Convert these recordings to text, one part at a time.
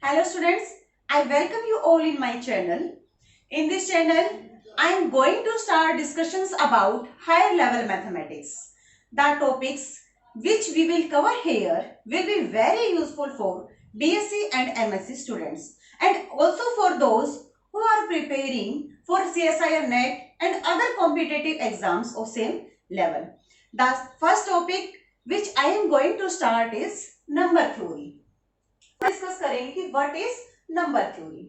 Hello students, I welcome you all in my channel. In this channel, I am going to start discussions about higher level mathematics. The topics which we will cover here will be very useful for BSc and MSc students and also for those who are preparing for CSIR NET and other competitive exams of same level. The first topic which I am going to start is number theory. Discuss करेंगे कि what is number theory.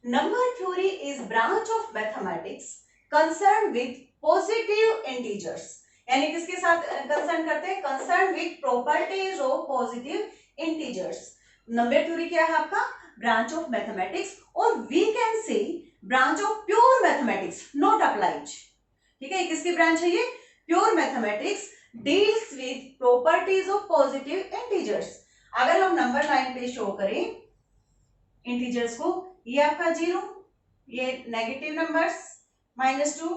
Number theory is branch of mathematics concern with positive integers, यानी किसके साथ concern करते हैं? Concern with properties of positive integers. Number theory क्या है आपका? ब्रांच ऑफ मैथमेटिक्स, और we can say branch of pure mathematics, not applied. ठीक है, किसकी ब्रांच है ये? Pure mathematics deals with properties of positive integers. अगर हम नंबर लाइन पे शो करें इंटीजर्स को, ये आपका 0, ये नेगेटिव नंबर्स -2,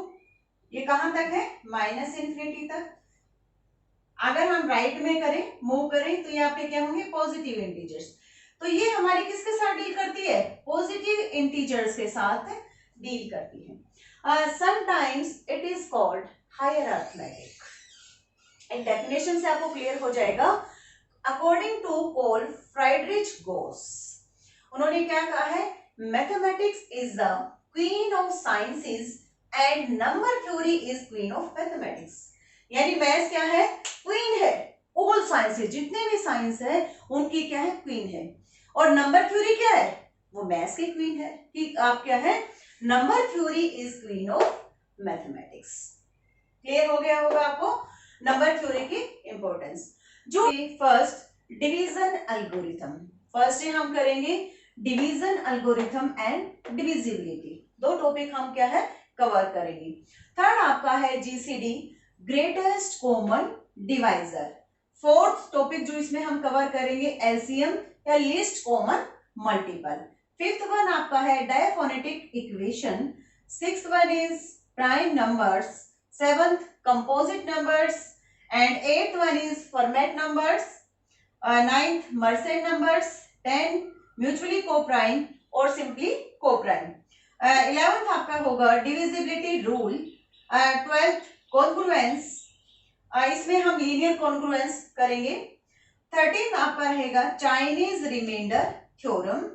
ये कहां तक है? -∞ तक। अगर हम राइट में करें, मूव करें, तो यहाँ पे क्या होंगे? Positive integers. तो ये हमारी किसके साथ डील करती है? पॉजिटिव इंटीजर्स के साथ डील करती है। Sometimes it is called higher arithmetic. एक डेफिनेशन से आपको क्लियर हो जाएगा। According to Paul Friedrich Gauss, उन्होंने क्या कहा है? Mathematics is the queen of sciences and number theory is queen of mathematics. यानी मैथ्स क्या है? क्वीन है। ऑल साइंसेस, जितने भी साइंस है उनकी क्या है? क्वीन है। और नंबर थ्योरी क्या है? वो मैथ्स की क्वीन है। कि आप क्या है? Number theory is queen of mathematics. Clear हो गया होगा आपको नंबर थ्योरी की इंपॉर्टेंस। जो फर्स्ट डिवीजन एल्गोरिथम, फर्स्ट हम करेंगे डिवीजन एल्गोरिथम एंड डिविजिबिलिटी। दो टॉपिक हम क्या है? कवर करेंगे। थर्ड आपका है GCD, greatest common divisor. Fourth topic जो इसमें हम कवर करेंगे एलसीएम या least common multiple. Fifth one आपका है diophantine equation. Sixth one is prime numbers. Seventh composite numbers and eighth one is Fermat numbers, ninth Mersenne numbers, 10 mutually coprime और simply coprime। 11th आपका होगा divisibility rule, 12th congruence, इसमें हम linear congruence करेंगे। 13th आपका रहेगा Chinese remainder theorem,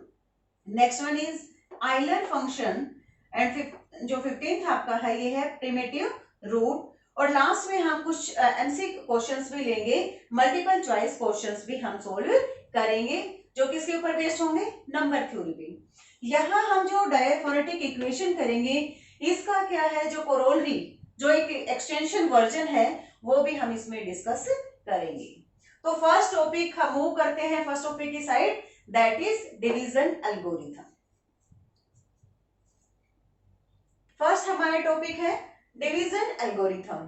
next one is Euler function and जो 15th आपका है ये है primitive root। और लास्ट में हम कुछ एमसीक्यू क्वेश्चंस भी लेंगे, मल्टीपल चॉइस क्वेश्चंस भी हम सोल्व करेंगे, जो किसके ऊपर बेस्ड होंगे? नंबर थ्योरी पे। यहाँ हम जो डायफोनेटिक इक्वेशन करेंगे, इसका क्या है? जो कोरोलरी, जो एक एक्सटेंशन वर्जन है, वो भी हम इसमें डिस्कस करेंगे। तो फर्स्ट टॉपिक हम मूव करते हैं फर्स्ट टॉपिक की side, that is division algorithm. First हमारा टॉपिक है डिवीजन एल्गोरिथम।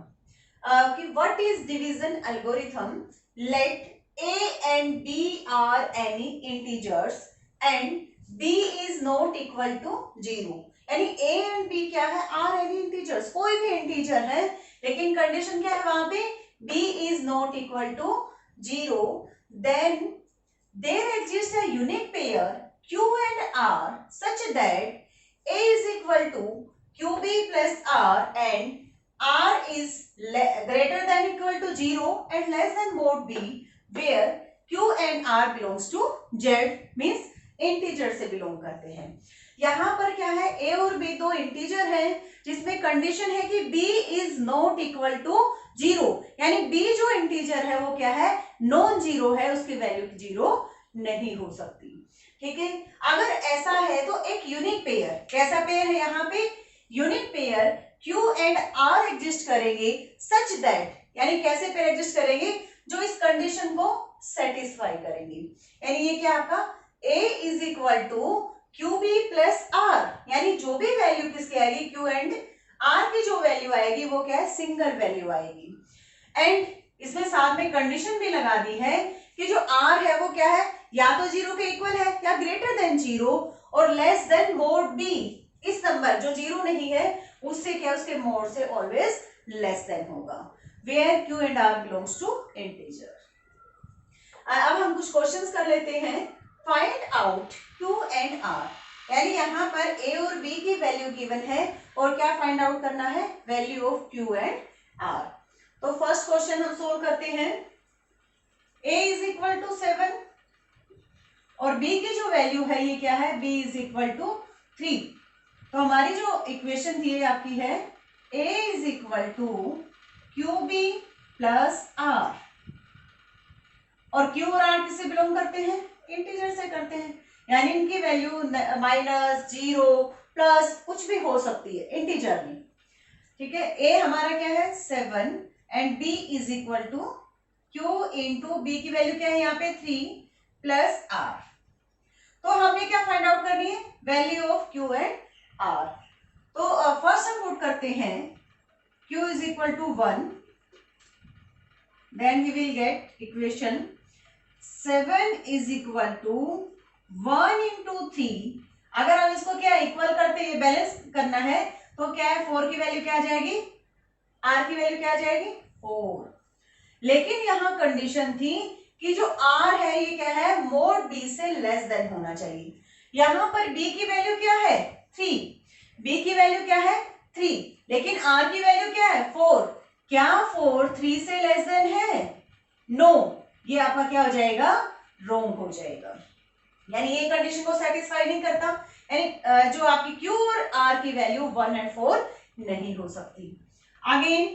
कि what is division algorithm? Let a and b are any integers and b is not equal to 0। यानी a and b क्या है? are any integers, कोई भी integer है, लेकिन कंडीशन क्या है वहां पे? b is not equal to 0, then there exists a unique pair q and r such that a is equal to qb plus r and r is greater than equal to 0 and less than mod b, where q and r belongs to z, means integer से belong करते हैं। यहाँ पर क्या है? a और b दो integer है, जिसमें कंडीशन है कि b is not equal to 0, यानी b जो इंटीजर है वो क्या है? नॉन जीरो है, उसकी वैल्यू 0 नहीं हो सकती। ठीक है, अगर ऐसा है तो एक यूनिक पेयर, कैसा पेयर है यहाँ पे? Unique pair Q and R exist करेंगे सच दैट, यानी कैसे पेयर एग्जिस्ट करेंगे? जो इस कंडीशन को सेटिस्फाई करेंगे। यानी ये क्या आपका? A is equal to QB plus R, यानी जो भी वैल्यू किसकी आएगी? Q एंड R की जो वैल्यू आएगी वो क्या है? सिंगल वैल्यू आएगी। एंड इसमें साथ में कंडीशन भी लगा दी है कि जो R है वो क्या है? या तो 0 के इक्वल है या ग्रेटर देन 0 और लेस देन मोड B। इस नंबर जो 0 नहीं है उससे क्या? उसके मोड से ऑलवेज लेस देन होगा, where Q and R belongs to integer. अब हम कुछ क्वेश्चंस कर लेते हैं। Find out Q and R, यानी यहाँ पर A और B की वैल्यू गिवन है और क्या फाइंड आउट करना है, value of Q and R। तो फर्स्ट क्वेश्चन हम सोल्व करते हैं। A इज इक्वल टू 7 और B की जो वैल्यू है ये क्या है, B इज इक्वल टू 3। तो हमारी जो इक्वेशन थी आपकी है A is equal to QB plus R, और Q और R किससे बिलोंग करते हैं, इंटीजर से करते हैं, यानी इनकी वैल्यू माइनस, जीरो, प्लस कुछ भी हो सकती है इंटीजर में। ठीक है, A हमारा क्या है 7 and B is equal to Q into B की वैल्यू क्या है यहाँ पे 3 प्लस R। तो हमने क्या फाइंड आउट करनी है, value of Q and R। तो फर्स्ट हम पुट करते हैं Q is equal to 1, then we will get equation 7 is equal to 1 into 3। अगर हम इसको क्या इक्वल करते हैं, बैलेंस करना है, तो क्या है 4 की वैल्यू क्या आ जाएगी, R की वैल्यू क्या आ जाएगी 4। लेकिन यहाँ कंडीशन थी कि जो R है ये क्या है, मोड B से लेस देन होना चाहिए। यहाँ पर B की वैल्यू क्या है 3, B की वैल्यू क्या है 3, लेकिन R की वैल्यू क्या है 4। क्या 4 3 से लेस देन है, नो, ये आपका क्या हो जाएगा, रॉन्ग हो जाएगा, यानी ये कंडीशन को सेटिस्फाई नहीं करता, यानी जो आपकी Q और R की वैल्यू 1 एंड 4 नहीं हो सकती। आगे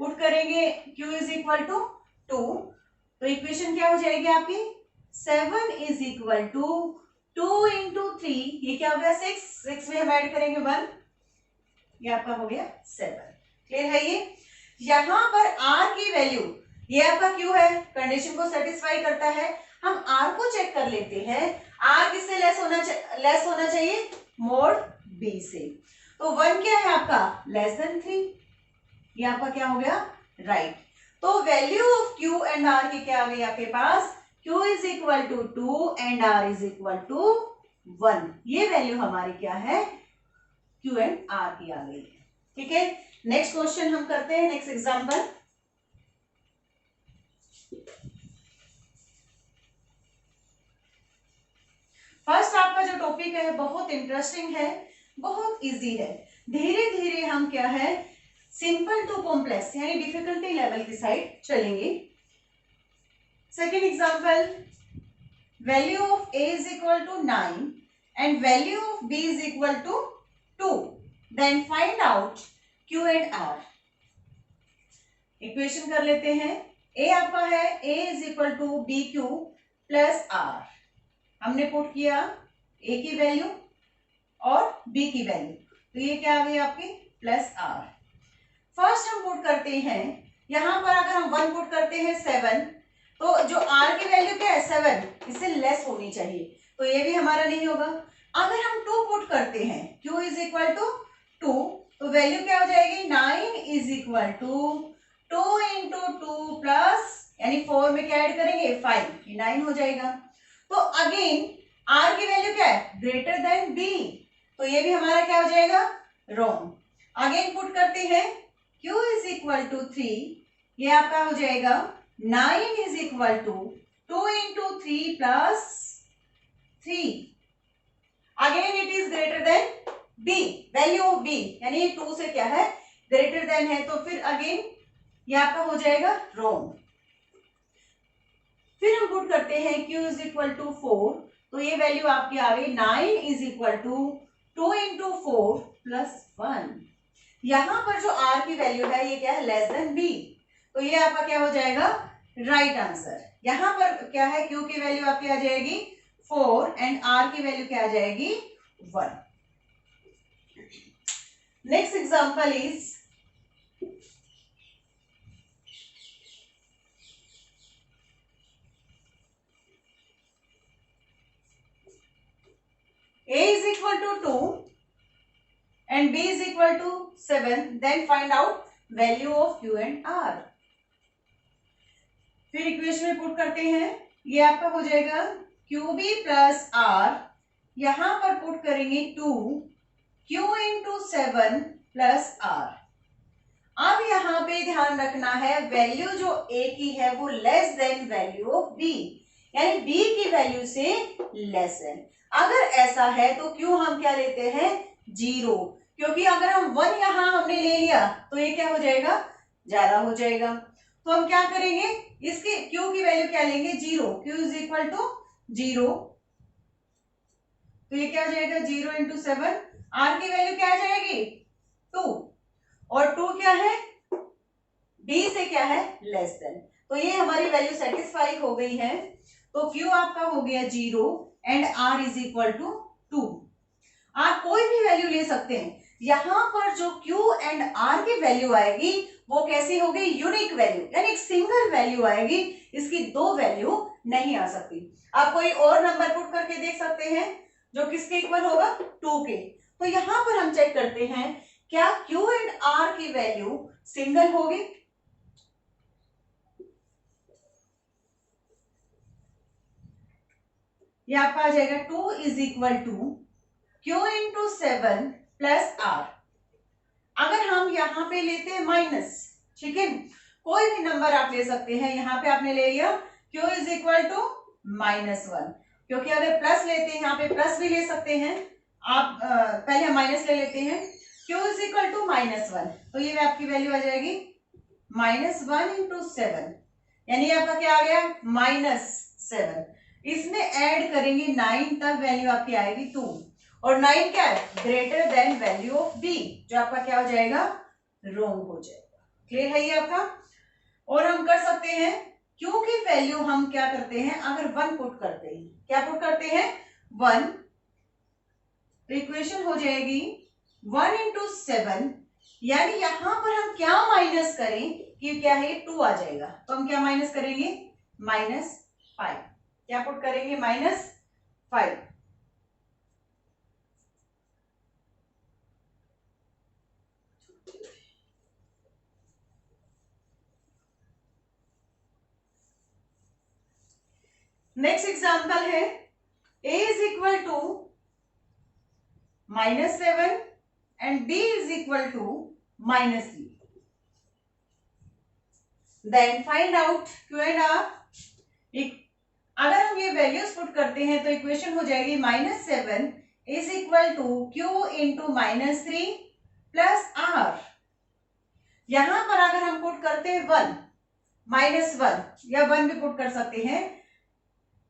पुट करेंगे Q इज इक्वल टू 2, तो इक्वेशन क्या हो जाएगी आपकी 7 इज इक्वल टू 2 इंटू 3, ये क्या हो गया 6 में हम ऐड करेंगे 1, ये आपका हो गया 7। क्लियर है ये। यहां पर R की वैल्यू, ये आपका Q है, कंडीशन को सेटिस्फाई करता है, हम R को चेक कर लेते हैं, R किससे लेस होना चाहिए, मोड B से। तो 1 क्या है आपका लेस देन 3, ये आपका क्या हो गया राइट। तो value of Q and R की क्या आ गई आपके पास, Q is equal to 2 and R is equal to 1, ये वैल्यू हमारी क्या है Q एंड R की आ गई है। ठीक है, नेक्स्ट क्वेश्चन हम करते हैं, नेक्स्ट एग्जांपल। फर्स्ट आपका जो टॉपिक है बहुत इंटरेस्टिंग है, बहुत इजी है, धीरे धीरे हम क्या है सिंपल टू कॉम्प्लेक्स यानी डिफिकल्टी लेवल की साइड चलेंगे। Second example, value of A is equal to 9 and value of B is equal to 2, then find out Q and R। Equation कर लेते हैं, A आपका है A is equal to BQ plus R, हमने put किया A की value और B की वैल्यू, तो ये क्या आ गई आपकी प्लस R। फर्स्ट हम पुट करते हैं, यहां पर अगर हम 1 पुट करते हैं 7, तो जो R की वैल्यू क्या है 7, इससे लेस होनी चाहिए, तो ये भी हमारा नहीं होगा। अगर हम 2 पुट करते हैं, Q इज इक्वल टू 2, तो वैल्यू क्या हो जाएगी 9 is equal to 2 into 2 plus, यानी 4 में क्या ऐड करेंगे 5, ये 9 हो जाएगा। तो अगेन R की वैल्यू क्या है ग्रेटर देन B, तो ये भी हमारा क्या हो जाएगा रॉन्ग। अगेन पुट करते हैं Q इज इक्वल टू 3, ये आपका हो जाएगा 9 is equal to 2 into 3 plus 3, again it is greater than B, value of B यानी 2 से क्या है ग्रेटर देन है, तो फिर अगेन ये आपका हो जाएगा रॉन्ग। फिर हम पुट करते हैं Q इज इक्वल टू 4, तो ये वैल्यू आपकी आ गई 9 is equal to 2 into 4 plus 1, यहां पर जो R की वैल्यू है ये क्या है लेस देन B, तो ये आपका क्या हो जाएगा राइट आंसर। यहां पर क्या है Q की वैल्यू आपकी आ जाएगी 4 एंड R की वैल्यू क्या आ जाएगी 1। Next example is A is equal to 2 and B is equal to 7, then find out value of Q and R। फिर इक्वेशन में पुट करते हैं, ये आपका हो जाएगा QB प्लस R, यहां पर पुट करेंगे 2 Q इंटू 7 प्लस R। अब यहां पे ध्यान रखना है वैल्यू जो A की है वो less than value of B, यानी b की वैल्यू से लेस है। अगर ऐसा है तो क्यों हम क्या लेते हैं, 0, क्योंकि अगर हम 1 यहां हमने ले लिया तो ये क्या हो जाएगा, ज्यादा हो जाएगा। तो हम क्या करेंगे, इसके q की वैल्यू क्या लेंगे, 0, q इज इक्वल टू 0, तो ये क्या हो जाएगा 0 इंटू 7, r की वैल्यू क्या आ जाएगी 2, और 2 क्या है, b से क्या है, लेस देन। तो ये हमारी वैल्यू सेटिस्फाई हो गई है। तो q आपका हो गया 0 and r is equal to 2। आप कोई भी वैल्यू ले सकते हैं, यहां पर जो q एंड r की वैल्यू आएगी वो कैसी होगी, यूनिक वैल्यू, यानी एक सिंगल वैल्यू आएगी, इसकी दो वैल्यू नहीं आ सकती। आप कोई और नंबर पुट करके देख सकते हैं जो किसके इक्वल होगा, 2 के। तो यहां पर हम चेक करते हैं क्या q एंड r की वैल्यू सिंगल होगी, ये आपका आ जाएगा 2 is equal to q into 7 plus r। अगर हम यहाँ पे लेते हैं माइनस, ठीक है, कोई भी नंबर आप ले सकते हैं, यहाँ पे आपने ले लिया q इज इक्वल टू -1, क्योंकि अगर प्लस लेते हैं यहाँ पे प्लस भी ले सकते हैं आप, पहले हम माइनस ले लेते हैं, q इज इक्वल टू -1, तो ये आपकी वैल्यू आ जाएगी -1 इंटू 7, यानी आपका क्या आ गया -7। इसमें ऐड करेंगे 9 तब वैल्यू आपकी आएगी 2, और 9 क्या है, greater than value of b, जो आपका क्या हो जाएगा, रॉन्ग हो जाएगा। क्लियर है ये आपका। और हम कर सकते हैं q की वैल्यू हम क्या करते हैं, अगर 1 पुट करते हैं, क्या पुट करते हैं 1, तो इक्वेशन हो जाएगी 1 इंटू 7, यानी यहां पर हम क्या माइनस करें कि क्या है 2 आ जाएगा, तो हम क्या माइनस करेंगे -5, क्या पुट करेंगे -5। नेक्स्ट एग्जांपल है a is equal to -7 and b is equal to -3, then find out q and r। अगर हम ये वैल्यूज पुट करते हैं तो इक्वेशन हो जाएगी -7 is equal to q into -3 plus r। यहां पर अगर हम पुट करते हैं 1, -1 या 1 भी पुट कर सकते हैं,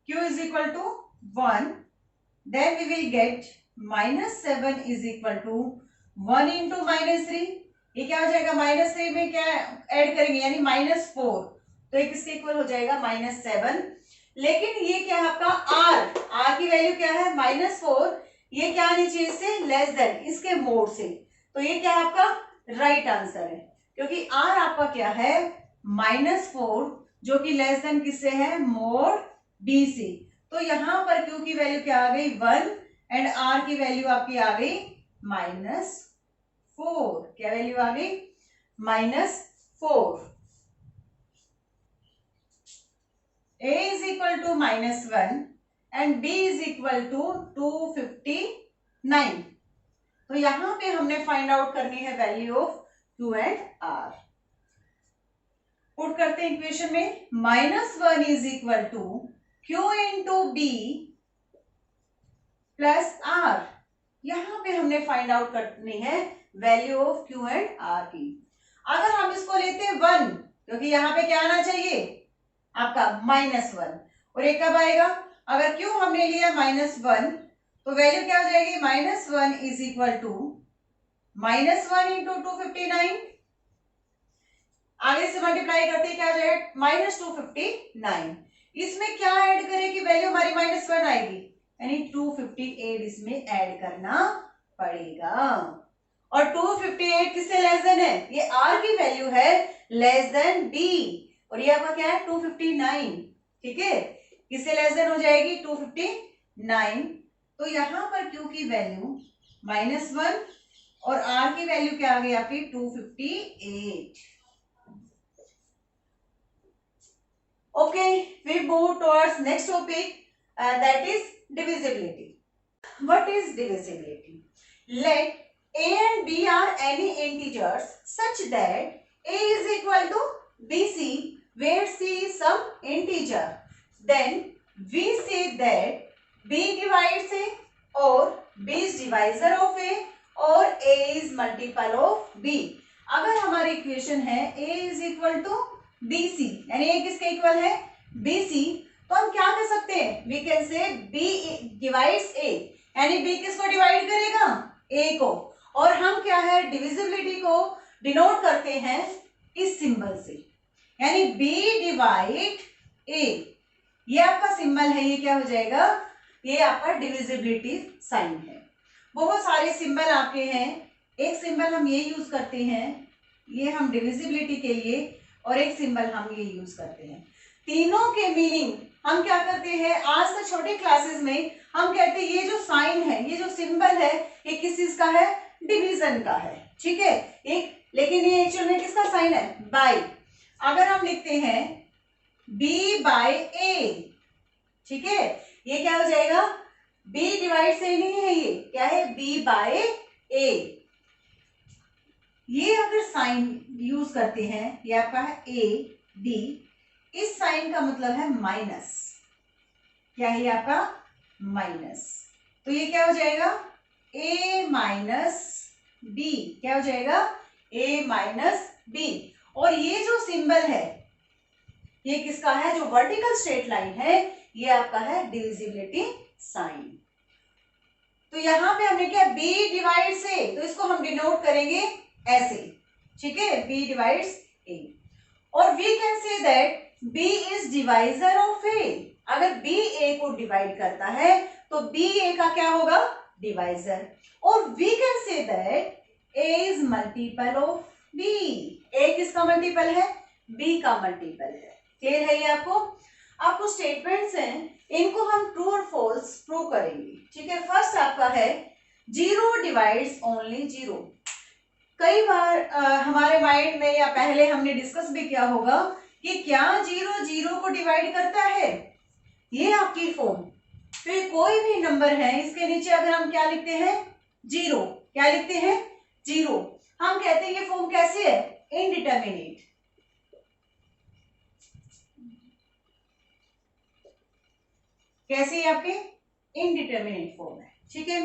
q is equal to 1, then we will get -7 is equal to 1 into -3, ये क्या हो जाएगा, -3 में क्या ऐड करेंगे यानी -4, तो ये किसके इक्वल हो जाएगा -7। लेकिन ये क्या है आपका r की वैल्यू क्या है -4, ये क्या आनी चाहिए इससे लेस देन, इसके मोड से, तो ये क्या है आपका राइट आंसर है, क्योंकि r आपका क्या है -4, जो कि लेस देन किससे है, मोड b से। तो यहां पर q की वैल्यू क्या आ गई 1 एंड r की वैल्यू आपकी आ गई -4, क्या वैल्यू आ गई -4। a is equal to -1 and b is equal to 259। तो यहां पे हमने फाइंड आउट करनी है value of q and r। Put करते हैं इक्वेशन में, -1 is equal to q into b plus r। यहां पे हमने फाइंड आउट करनी है value of q and r की। अगर हम इसको लेते हैं 1, क्योंकि यहां पे क्या आना चाहिए आपका -1, और एक कब आएगा, अगर q हमने लिया -1 तो वैल्यू क्या हो जाएगी -1 इज इक्वल टू -1 इंटू 259, आगे से मल्टीप्लाई करते क्या हो जाएगा -259। इसमें क्या ऐड करें कि वैल्यू हमारी -1 आएगी, यानी 258 इसमें ऐड करना पड़ेगा, और 258 किससे लेस देन है, ये r की वैल्यू है लेस देन b, और ये आपका क्या है 259, ठीक है, किससे लेस देन हो जाएगी 259। तो यहां पर q की वैल्यू -1 और r की वैल्यू क्या आ गई आपकी 258। Okay, we move towards next topic, that is divisibility. What is divisibility? Let a and b are any integers such that a is equal to bc, where c is some integer. Then we say that b divides a or b is divisor of a और a is multiple of b। अगर हमारी equation है a is equal to bc, यानी a किसके equal है bc, तो हम क्या कर सकते हैं, we can say b divides a, यानी b किसको डिवाइड करेगा a को, और हम क्या है डिविजिबिलिटी को डिनोट करते हैं इस सिंबल से, यानी b डिवाइड a, ये आपका सिंबल है, ये क्या हो जाएगा, ये आपका डिविजिबिलिटी साइन है। बहुत सारे सिंबल आपके हैं, एक सिंबल हम ये यूज करते हैं, ये हम डिविजिबिलिटी के लिए, और एक सिंबल हम ये यूज करते हैं। तीनों के मीनिंग हम क्या करते हैं, आज तक छोटे क्लासेस में हम कहते हैं ये जो साइन है, ये जो सिंबल है, ये किस चीज का है, डिवीजन का है, ठीक है। एक लेकिन ये एक्चुअल में किसका साइन है, बाई। अगर हम लिखते हैं b बाय a, ठीक है, ये क्या हो जाएगा, b डिवाइड से नहीं है, ये क्या है b बाय a। ये अगर साइन यूज करते हैं, ये आपका है a b, इस साइन का मतलब है माइनस, क्या है ये आपका माइनस, तो ये क्या हो जाएगा a माइनस b, क्या हो जाएगा a माइनस b। और ये जो सिंबल है ये किसका है, जो वर्टिकल स्ट्रेट लाइन है, ये आपका है डिविजिबिलिटी साइन। तो यहां पे हमने क्या b डिवाइड से, तो इसको हम डिनोट करेंगे ऐसे, ठीक है, b डिवाइड्स a, और we can say that b is divisor of a। अगर b a को डिवाइड करता है तो b a का क्या होगा, डिवाइजर, और we can say that a is multiple of b। a किसका मल्टीपल है, b का मल्टीपल है। क्लियर है ये आपको स्टेटमेंट्स हैं, इनको हम ट्रू और फॉल्स प्रूव करेंगे, ठीक है। फर्स्ट आपका है जीरो डिवाइड्स ओनली जीरो। कई बार हमारे माइंड में या पहले हमने डिस्कस भी किया होगा कि क्या जीरो जीरो को डिवाइड करता है, ये आपकी फॉर्म, फिर कोई भी नंबर है इसके नीचे अगर हम क्या लिखते हैं, जीरो, क्या लिखते हैं, जीरो, हम कहते हैं ये फॉर्म कैसी है, इनडिटर्मिनेट। कैसे आपके इनडिटर्मिनेट फॉर्म है, ठीक है।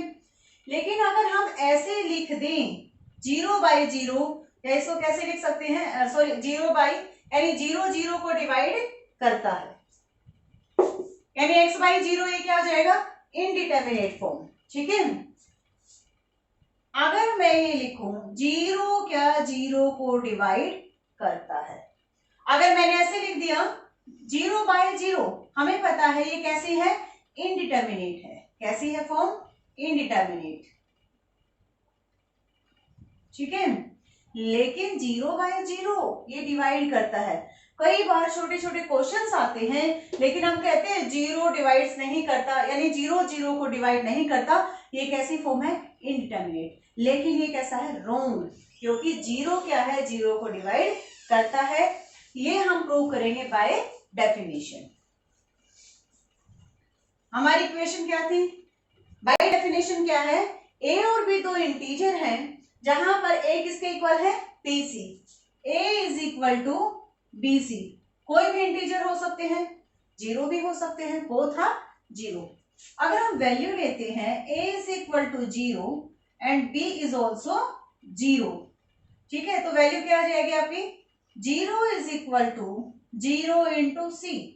लेकिन अगर हम ऐसे लिख दें जीरो बाई जीरो, या इसको कैसे लिख सकते हैं, सॉरी जीरो बाई, यानी जीरो जीरो को डिवाइड करता है, यानी एक्स बाई जीरो, ये क्या हो जाएगा इनडिटर्मिनेट फॉर्म, ठीक है। अगर मैं ये लिखूं जीरो क्या जीरो को डिवाइड करता है, अगर मैंने ऐसे लिख दिया जीरो बाय जीरो, हमें पता है ये कैसी है, इनडिटर्मिनेट है, कैसी है फॉर्म, इनडिटर्मिनेट, ठीक है। लेकिन जीरो बाय जीरो ये डिवाइड करता है। कई बार छोटे छोटे क्वेश्चंस आते हैं, लेकिन हम कहते हैं जीरो डिवाइड्स नहीं करता, यानी जीरो जीरो को डिवाइड नहीं करता, ये कैसी फॉर्म है, इनडिटर्मिनेट। लेकिन ये कैसा है, रॉन्ग, क्योंकि जीरो क्या है, जीरो को डिवाइड करता है। ये हम प्रूव करेंगे बाय डेफिनेशन। हमारी इक्वेशन क्या थी, बाय डेफिनेशन क्या है, a और b दो इंटीजर हैं, जहां पर a किसके इक्वल है, bc, a is equal to bc, कोई भी इंटीजर हो सकते हैं, जीरो भी हो सकते हैं, बोथ आर जीरो। अगर हम वैल्यू लेते हैं a is equal to zero and b is also zero, ठीक है, तो वैल्यू क्या आ जाएगी आपकी, zero is equal to zero into C.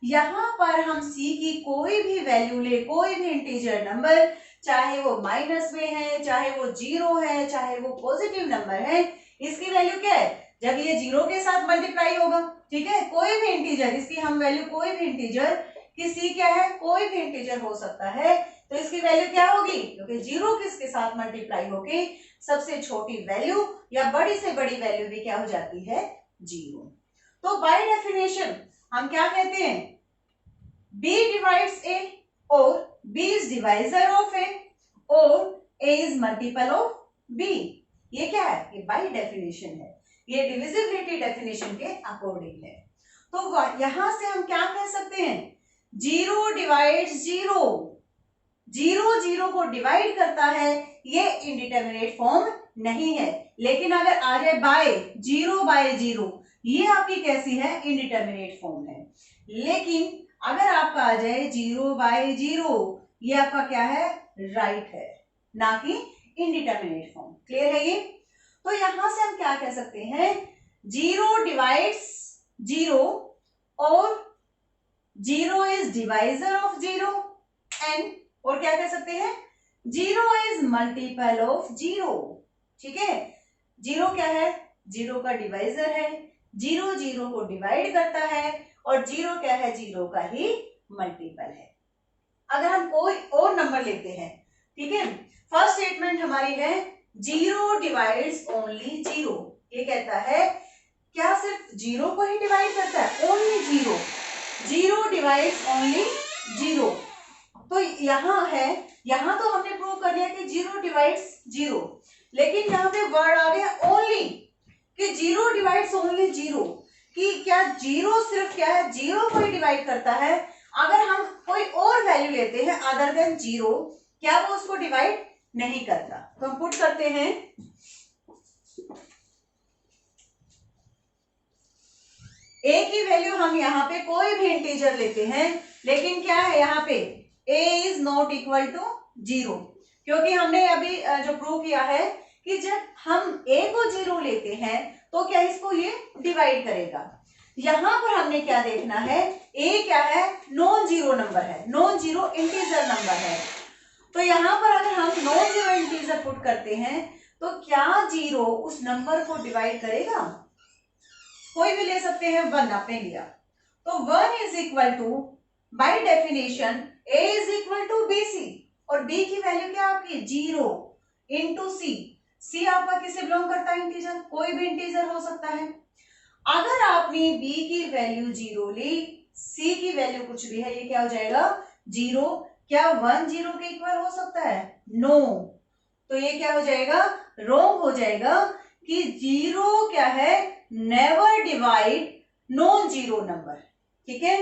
यहां पर हम c की कोई भी वैल्यू ले, कोई भी इंटीजर नंबर, चाहे वो माइनस में है, चाहे वो जीरो है, चाहे वो पॉजिटिव नंबर है, इसकी वैल्यू क्या है, जब ये जीरो के साथ मल्टीप्लाई होगा, ठीक है, कोई भी इंटीजर, इसकी हम वैल्यू कोई भी इंटीजर, कि c क्या है, कोई भी इंटीजर हो सकता है, तो इसकी वैल्यू क्या होगी, क्योंकि जीरो किसके साथ मल्टीप्लाई होगी, सबसे छोटी वैल्यू या बड़ी से बड़ी वैल्यू भी क्या हो जाती है, जीरो। तो बाय डेफिनेशन हम क्या कहते हैं, b डिवाइड्स a और b is divisor of a और a is multiple of b। ये क्या है, ये बाय डेफिनेशन है, ये डिविजिबिलिटी डेफिनेशन के अकॉर्डिंग है। तो यहां से हम क्या कह सकते हैं, zero divides zero, zero zero को डिवाइड करता है, ये इनडिटर्मिनेट फॉर्म नहीं है। लेकिन अगर आ जाए बाय जीरो, ये आपकी कैसी है, इनडिटर्मिनेट फॉर्म है। लेकिन अगर आपका आ जाए 0/0, ये आपका क्या है, राइट है, ना कि इनडिटर्मिनेट फॉर्म। क्लियर है ये? तो यहां से हम क्या कह सकते हैं, 0 डिवाइड्स 0 और 0 इज डिवाइजर ऑफ 0 एंड, और क्या कह सकते हैं, 0 इज मल्टीपल ऑफ 0। ठीक है, 0 क्या है, 0 का डिवाइजर है, 0 0 को डिवाइड करता है, और 0 क्या है, 0 का ही मल्टीपल है। अगर हम कोई और नंबर लेते हैं, ठीक है, फर्स्ट स्टेटमेंट हमारी है 0 डिवाइड्स ओनली 0। ये कहता है क्या सिर्फ 0 को ही डिवाइड करता है, ओनली 0, 0 डिवाइड्स ओनली 0। तो यहां है, यहां तो हमने प्रूव कर लिया कि 0 डिवाइड्स 0, लेकिन यहां पे वर्ड आ गया ओनली, कि 0 डिवाइड्स ओनली 0, कि क्या 0 सिर्फ क्या है, 0 को ही डिवाइड करता है। अगर हम कोई और वैल्यू लेते हैं अदर देन 0, क्या वो उसको डिवाइड नहीं करता। तो हम पुट करते हैं a की वैल्यू, हम यहाँ पे कोई भी इंटीजर लेते हैं, लेकिन क्या है यहाँ पे a is not equal to 0, क्योंकि हमने अभी जो प्रूव किया है कि जब हम a को 0 लेते हैं तो क्या इसको ये डिवाइड करेगा। यहां पर हमने क्या देखना है, a क्या है, नॉन जीरो नंबर है, नॉन जीरो इंटीजर नंबर है। तो यहां पर अगर हम नॉन जीरो इंटीजर पुट करते हैं तो क्या 0 उस नंबर को डिवाइड करेगा, कोई भी ले सकते हैं, 1 आपने लिया तो 1 is equal to, by definition a is equal to bc, और b की वैल्यू क्या आपकी 0 इंटू c आपका किसे बिलोंग करता है, इंटीजर, कोई भी इंटीजर हो सकता है। अगर आपने b की वैल्यू 0 ली, c की वैल्यू कुछ भी है, ये क्या हो जाएगा 0, क्या 1 0 के इक्वल हो सकता है, नो, तो ये क्या हो जाएगा, रॉन्ग हो जाएगा, कि 0 क्या है, never divide non zero number. ठीक है,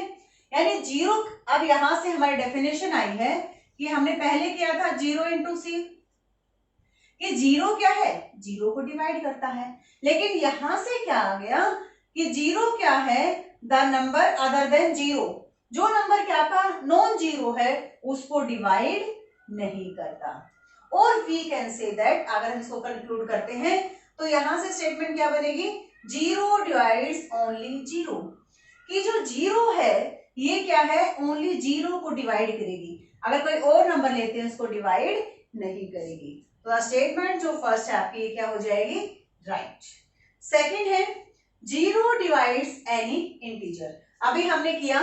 यानी 0, अब यहां से हमारी डेफिनेशन आई है कि हमने पहले किया था 0 इंटू सी, कि 0 क्या है, 0 को डिवाइड करता है, लेकिन यहां से क्या आ गया कि 0 क्या है, द नंबर अदर देन 0, जो नंबर क्या आपका नॉन जीरो है उसको डिवाइड नहीं करता। और वी कैन से दैट, अगर हम इसको कंक्लूड करते हैं तो यहां से स्टेटमेंट क्या बनेगी, 0 डिवाइड्स ओनली 0, कि जो 0 है ये क्या है, ओनली 0 को डिवाइड करेगी, अगर कोई और नंबर लेते हैं उसको डिवाइड नहीं करेगी। तो स्टेटमेंट जो फर्स्ट है आपकी, ये क्या हो जाएगी, राइट। सेकंड है 0 डिवाइड्स एनी इंटीजर। अभी हमने किया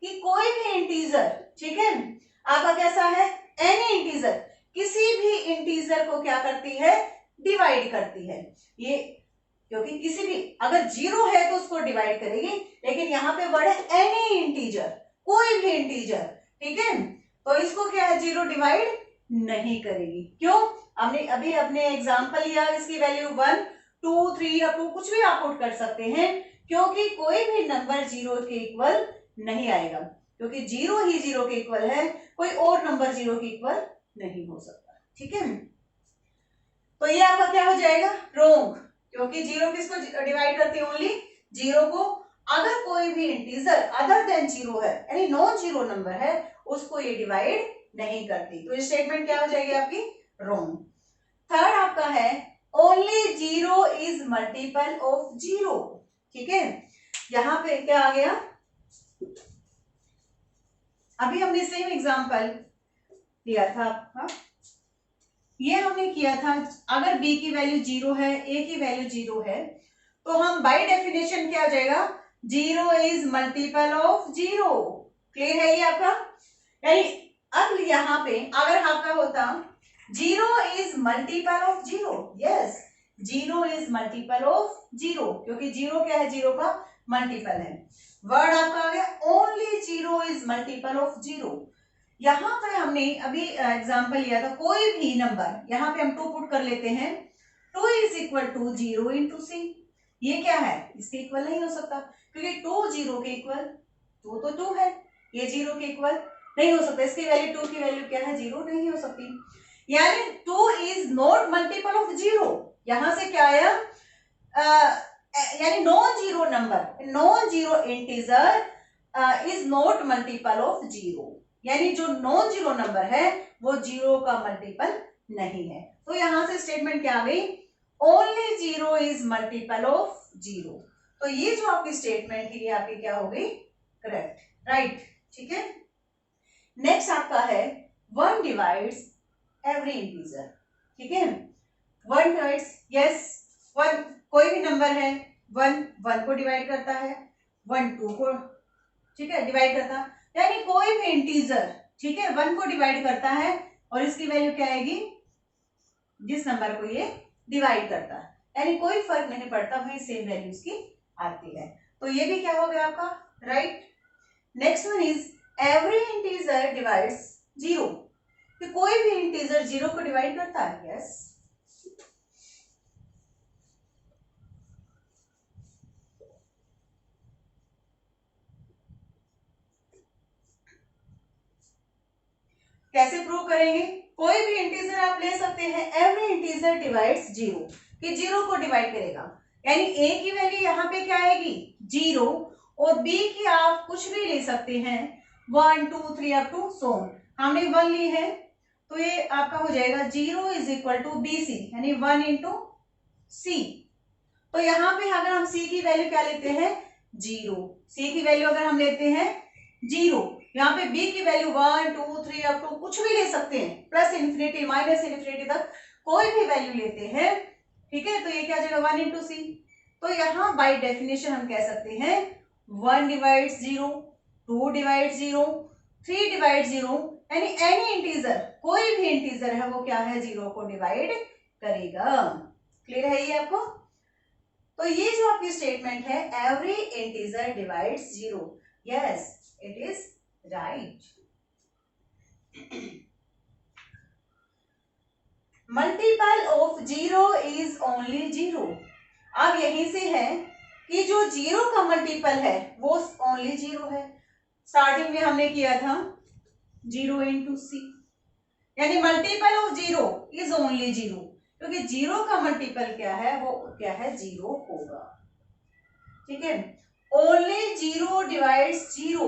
कि कोई भी इंटीजर, ठीक है, आपका कैसा है, एनी इंटीजर, किसी भी इंटीजर को क्या करती है, डिवाइड करती है। ये क्योंकि किसी भी, अगर 0 है तो उसको डिवाइड करेगी, लेकिन यहाँ पे वर्ड है एनी इंटीजर, कोई भी इंटीजर, ठीक है, तो इसको क्या है, 0 डिवाइड नहीं करेगी। क्यों, हमने अभी अपने एग्जांपल लिया, इसकी वैल्यू 1 2 3 या 2 कुछ भी आप पुट कर सकते हैं, क्योंकि कोई भी नंबर 0 के इक्वल नहीं आएगा, क्योंकि 0 ही 0 के इक्वल है, कोई और नंबर 0 के इक्वल नहीं हो सकता। ठीक है, तो ये आपका क्या हो जाएगा, रॉन्ग, क्योंकि 0 किसको डिवाइड करती है, ओनली 0 को। अगर कोई भी इंटीजर अदर देन 0 है, यानी नॉन जीरो नंबर है, उसको ये डिवाइड नहीं करती, तो ये स्टेटमेंट क्या हो जाएगी आपकी, रॉन्ग। थर्ड आपका है ओनली 0 इज मल्टीपल ऑफ 0। ठीक है, यहां पे क्या आ गया, अभी हमने सेम एग्जांपल दिया था आपका, ये हमने किया था, अगर b की वैल्यू 0 है, a की वैल्यू 0 है, तो हम बाय डेफिनेशन क्या हो जाएगा, 0 इज मल्टीपल ऑफ 0। क्लियर है ये आपका, यानी अब यहाँ पे अगर आपका होता 0 is multiple of 0, yes 0 is multiple of 0, क्योंकि 0 क्या है, 0 का मल्टीपल है। वर्ड आपका आ गया ओनली 0 इज मल्टीपल ऑफ 0। यहां पर हमने अभी एग्जांपल लिया था, कोई भी नंबर, यहां पे हम 2 पुट कर लेते हैं, 2 इज इक्वल टू 0 इंटू सी, ये क्या है, इसके इक्वल नहीं हो सकता, क्योंकि 2 0 के इक्वल, 2 तो 2 है, ये 0 के इक्वल नहीं हो सकता, इसकी वैल्यू 2 की वैल्यू क्या है, 0 नहीं हो सकती, यानी 2 इज नॉट मल्टीपल ऑफ 0। यहां से क्या आया, यानी non zero number, non zero integer is not multiple of zero, यानी जो नॉन जीरो नंबर है वो जीरो का मल्टीपल नहीं है। तो यहां से स्टेटमेंट क्या आ गई, only zero is multiple of zero. तो ये जो आपकी स्टेटमेंट है ये आपकी क्या हो गई, करेक्ट, राइट, ठीक है। नेक्स्ट आपका है वन डिवाइड्स एवरी इंटीजर, ठीक है। वन डिवाइड्स, यस, वन कोई भी नंबर है, वन वन को डिवाइड करता है, वन टू को, ठीक है, डिवाइड करता है, यानी कोई भी इंटीजर, ठीक है, वन को डिवाइड करता है और इसकी वैल्यू क्या आएगी, जिस नंबर को ये डिवाइड करता है, यानी कोई फर्क नहीं पड़ता, वही सेम वैल्यू इसकी आती है। तो ये भी क्या हो गया आपका, right. Next one is every integer divides zero, कि कोई भी इंटीजर जीरो को डिवाइड करता है, यस। कैसे प्रूव करेंगे, कोई भी इंटीजर आप ले सकते हैं, एवरी इंटीजर डिवाइड्स जीरो, कि जीरो को डिवाइड करेगा, यानी ए की वैल्यू यहाँ पे क्या आएगी, जीरो, और बी की आप कुछ भी ले सकते हैं, 1 2 3 अप टू सो ऑन। हमने 1 ली है तो ये आपका हो जाएगा zero is equal to B C, यानी 1 इंटू सी। तो यहाँ पे अगर हम सी की वैल्यू क्या लेते हैं, जीरो, सी की वैल्यू अगर हम लेते हैं जीरो, यहाँ पे बी की वैल्यू 1 2 3 अप टू कुछ भी ले सकते हैं, प्लस इन्फिनिटी माइनस इन्फिनिटी तक कोई भी वैल्यू लेते हैं, ठीक है। तो ये क्या आ जाएगा 1 इंटू सी। तो यहाँ बाय डेफिनेशन हम कह सकते हैं 1 divides zero, 2 divides zero, 3 divide zero, यानी एनी इंटीजर, कोई भी इंटीजर है वो क्या है, जीरो को डिवाइड करेगा। क्लियर है ये आपको। तो ये जो आपकी स्टेटमेंट है every integer divides zero, yes it is right. Multiple of zero is only zero. अब यहीं से है कि जो जीरो का मल्टीपल है वो ओनली जीरो है। स्टार्टिंग में हमने किया था जीरो इंटू सी, यानी multiple of zero is only zero, क्योंकि जीरो का मल्टीपल क्या है, वो क्या है, जीरो होगा, ठीक है। Only zero divides zero.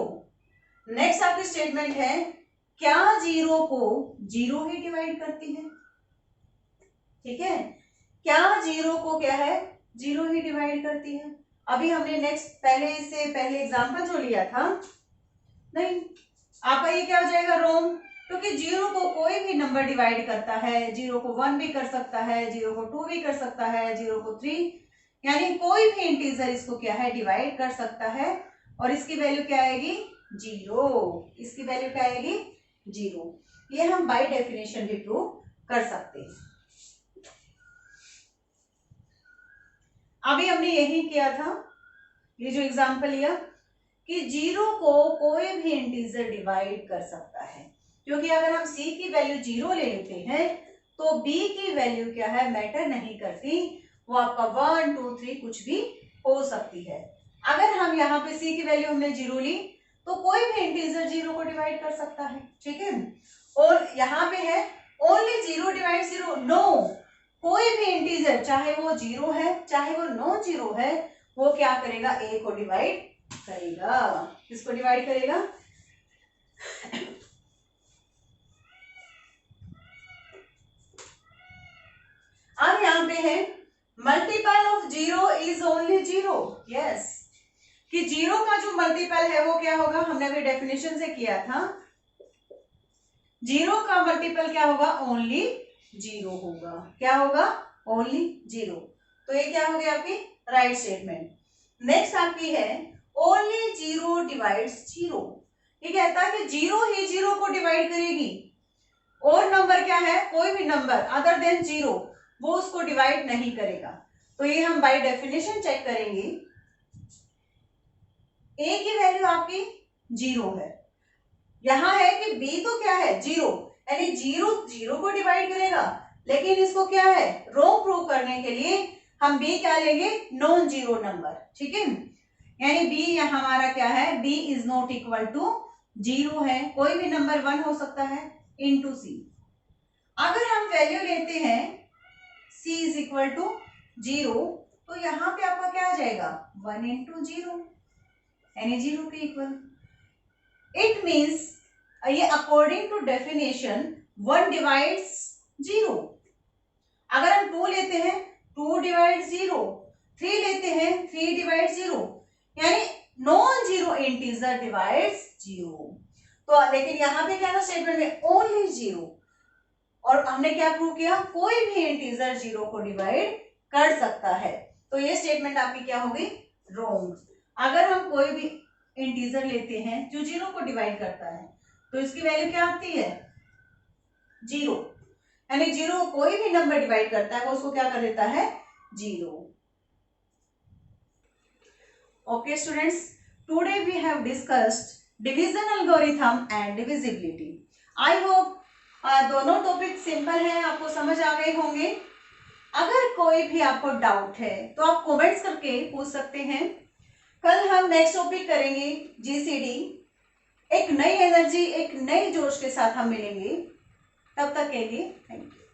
Next आपकी स्टेटमेंट है क्या जीरो को जीरो ही डिवाइड करती है, ठीक है, क्या जीरो को क्या है, जीरो ही डिवाइड करती है। अभी हमने नेक्स्ट पहले से पहले एग्जांपल जो लिया था, नहीं, आपका ये क्या हो जाएगा, रॉन्ग, क्योंकि जीरो को कोई भी नंबर डिवाइड करता है, जीरो को 1 भी कर सकता है, जीरो को 2 भी कर सकता है, जीरो को 3, यानी कोई भी इंटीजर इसको क्या है, डिवाइड कर सकता है, और इसकी वैल्यू क्या आएगी, जीरो, इसकी वैल्यू क्या आएगी, जीरो। ये हम बाय डेफिनेशन भी प्रूव कर सकते हैं। अभी हमने यही किया था, ये जो एग्जांपल लिया कि जीरो को कोई भी इंटीजर डिवाइड कर सकता है, क्योंकि अगर हम सी की वैल्यू जीरो ले लेते हैं तो बी की वैल्यू क्या है, मैटर नहीं करती, वो आपका 1 2 3 कुछ भी हो सकती है। अगर हम यहाँ पे सी की वैल्यू हमने जीरो ली तो कोई भी इंटीजर जीरो को डिवाइड कर सकता है, ठीक है। और यहाँ पे है only zero divide zero, no, कोई भी इंटीजर चाहे वो जीरो है चाहे वो नॉन जीरो है, वो क्या करेगा, ए को डिवाइड करेगा। किसको डिवाइड करेगा, अब यहां पे है multiple of zero is only zero, yes, कि जीरो का जो मल्टीपल है वो क्या होगा, हमने अभी डेफिनेशन से किया था, जीरो का मल्टीपल क्या होगा, ओनली जीरो होगा, क्या होगा, ओनली जीरो। तो ये क्या हो गया आपकी राइट स्टेटमेंट। नेक्स्ट आपकी है ओनली जीरो डिवाइड्स जीरो, ये कहता है कि जीरो ही जीरो को डिवाइड करेगी, और नंबर क्या है, कोई भी नंबर अदर देन जीरो वो उसको डिवाइड नहीं करेगा। तो ये हम बाय डेफिनेशन चेक करेंगे, ए की वैल्यू आपकी जीरो है, यहां है कि बी तो क्या है, जीरो, यानी जीरो जीरो को डिवाइड करेगा, लेकिन इसको क्या है, रो प्रूव करने के लिए हम बी क्या लेंगे, नॉन जीरो नंबर, ठीक है, यानी बी यहाँ हमारा क्या है, B is not equal to zero है, कोई भी नंबर 1 हो सकता है, इनटू सी। अगर हम वैल्यू लेते हैं सी इज इक्वल टू जीरो, तो यहाँ पे आपका क्या आ जाएगा, 1 इंटू जीरो, यानी जीरो के इक्वल। इट मीन्स ये अकॉर्डिंग टू डेफिनेशन 1 डिवाइड्स 0। अगर हम 2 लेते हैं 2 डिवाइड 0, 3 लेते हैं 3 डिवाइड 0, यानी नॉन जीरो इंटीजर डिवाइड्स 0। तो लेकिन यहाँ पे क्या था स्टेटमेंट में, ओनली 0। और हमने क्या प्रूव किया, कोई भी इंटीजर 0 को डिवाइड कर सकता है। तो ये स्टेटमेंट आपकी क्या हो गई, रॉन्ग। अगर हम कोई भी इंटीजर लेते हैं जो 0 को डिवाइड करता है तो इसकी वैल्यू क्या आती है, 0। यानी 0 कोई भी नंबर डिवाइड करता है वो उसको क्या कर देता है, 0। Okay students, today we have discussed division algorithm and divisibility. I hope दोनों टॉपिक सिंपल है, आपको समझ आ गए होंगे। अगर कोई भी आपको डाउट है तो आप कमेंट्स करके पूछ सकते हैं। कल हम नेक्स्ट टॉपिक करेंगे जीसीडी। एक नई एनर्जी, एक नई जोश के साथ हम मिलेंगे। तब तक के लिए थैंक यू।